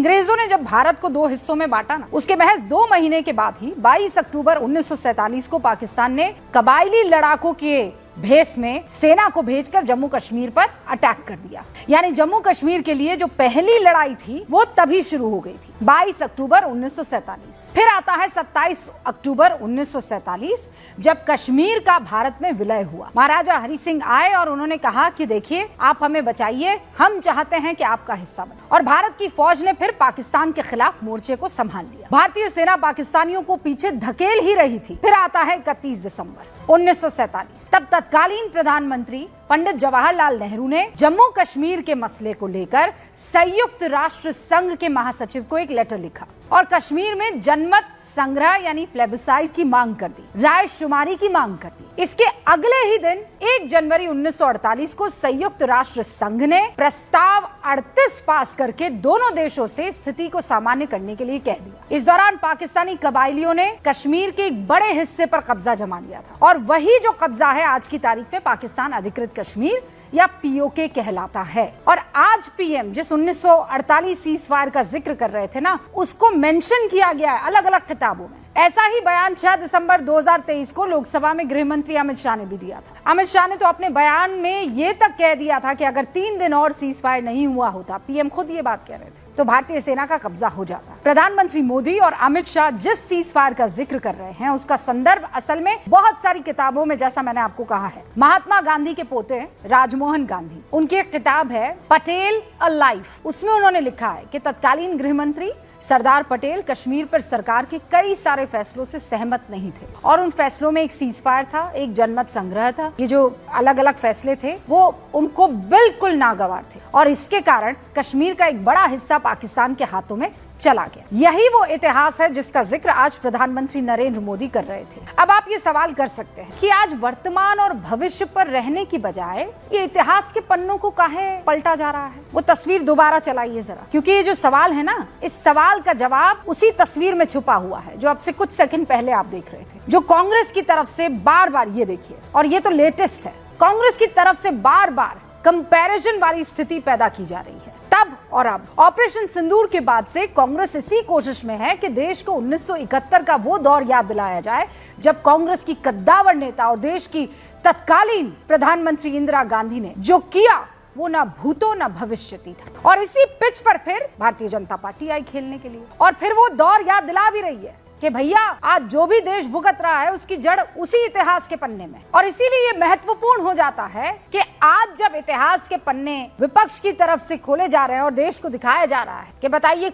अंग्रेजों ने जब भारत को दो हिस्सों में बांटा ना, उसके महज 2 महीने के बाद ही 22 अक्टूबर 1947 को पाकिस्तान ने कबायली लड़ाकों के भेस में सेना को भेजकर जम्मू कश्मीर पर अटैक कर दिया। यानी जम्मू कश्मीर के लिए जो पहली लड़ाई थी वो तभी शुरू हो गई थी, 22 अक्टूबर 1947। फिर आता है 27 अक्टूबर 1947, जब कश्मीर का भारत में विलय हुआ। महाराजा हरि सिंह आए और उन्होंने कहा कि देखिए, आप हमें बचाइए, हम चाहते हैं कि आपका हिस्सा बने। और भारत की फौज ने फिर पाकिस्तान के खिलाफ मोर्चे को संभाल लिया। भारतीय सेना पाकिस्तानियों को पीछे धकेल ही रही थी। फिर आता है 31 दिसंबर 1947। तब तत्कालीन प्रधानमंत्री पंडित जवाहरलाल नेहरू ने जम्मू कश्मीर के मसले को लेकर संयुक्त राष्ट्र संघ के महासचिव को एक लेटर लिखा और कश्मीर में जनमत संग्रह यानी प्लेबिसाइट की मांग कर दी, रायशुमारी की मांग कर दी। इसके अगले ही दिन 1 जनवरी 1948 को संयुक्त राष्ट्र संघ ने प्रस्ताव 38 पास करके दोनों देशों से स्थिति को सामान्य करने के लिए कह दिया। इस दौरान पाकिस्तानी कबायलियों ने कश्मीर के एक बड़े हिस्से पर कब्जा जमा लिया था और वही जो कब्जा है आज की तारीख में पाकिस्तान अधिकृत कश्मीर या पीओके कहलाता है। और आज पीएम जिस 1948 सीज़फायर का जिक्र कर रहे थे ना, उसको मेंशन किया गया है अलग अलग किताबों में। ऐसा ही बयान 6 दिसंबर 2023 को लोकसभा में गृह मंत्री अमित शाह ने भी दिया था। अमित शाह ने तो अपने बयान में ये तक कह दिया था कि अगर 3 दिन और सीज़फायर नहीं हुआ होता, पीएम खुद ये बात कह रहे थे, तो भारतीय सेना का कब्जा हो जाता। प्रधानमंत्री मोदी और अमित शाह जिस सीज़फायर का जिक्र कर रहे हैं, उसका संदर्भ असल में बहुत सारी किताबों में, जैसा मैंने आपको कहा है, महात्मा गांधी के पोते राजमोहन गांधी, उनकी एक किताब है पटेल अ लाइफ, उसमें उन्होंने लिखा है कि तत्कालीन गृह मंत्री सरदार पटेल कश्मीर पर सरकार के कई सारे फैसलों से सहमत नहीं थे और उन फैसलों में एक सीज़फायर था, एक जनमत संग्रह था। ये जो अलग अलग फैसले थे वो उनको बिल्कुल नागवार थे और इसके कारण कश्मीर का एक बड़ा हिस्सा पाकिस्तान के हाथों में चला गया। यही वो इतिहास है जिसका जिक्र आज प्रधानमंत्री नरेंद्र मोदी कर रहे थे। अब आप ये सवाल कर सकते हैं कि आज वर्तमान और भविष्य पर रहने की बजाय ये इतिहास के पन्नों को काहे पलटा जा रहा है। वो तस्वीर दोबारा चलाइए जरा, क्योंकि ये जो सवाल है ना, इस सवाल का जवाब उसी तस्वीर में छुपा हुआ है जो अब से कुछ सेकंड पहले आप देख रहे थे, जो कांग्रेस की तरफ से बार बार, ये देखिए, और ये तो लेटेस्ट है, कांग्रेस की तरफ से बार बार कंपैरिजन वाली स्थिति पैदा की जा रही है। तब और अब ऑपरेशन सिंदूर के बाद से कांग्रेस इसी कोशिश में है कि देश को 1971 का वो दौर याद दिलाया जाए जब कांग्रेस की कद्दावर नेता और देश की तत्कालीन प्रधानमंत्री इंदिरा गांधी ने जो किया वो ना भूतो ना भविष्यति था। और इसी पिच पर फिर भारतीय जनता पार्टी आई खेलने के लिए और फिर वो दौर याद दिला भी रही है कि भैया आज जो भी देश भुगत रहा है उसकी जड़ उसी इतिहास के पन्ने में। और इसीलिए ये महत्वपूर्ण हो जाता है कि आज जब इतिहास के पन्ने विपक्ष की तरफ से खोले जा रहे हैं और देश को दिखाया जा रहा है कि बताइए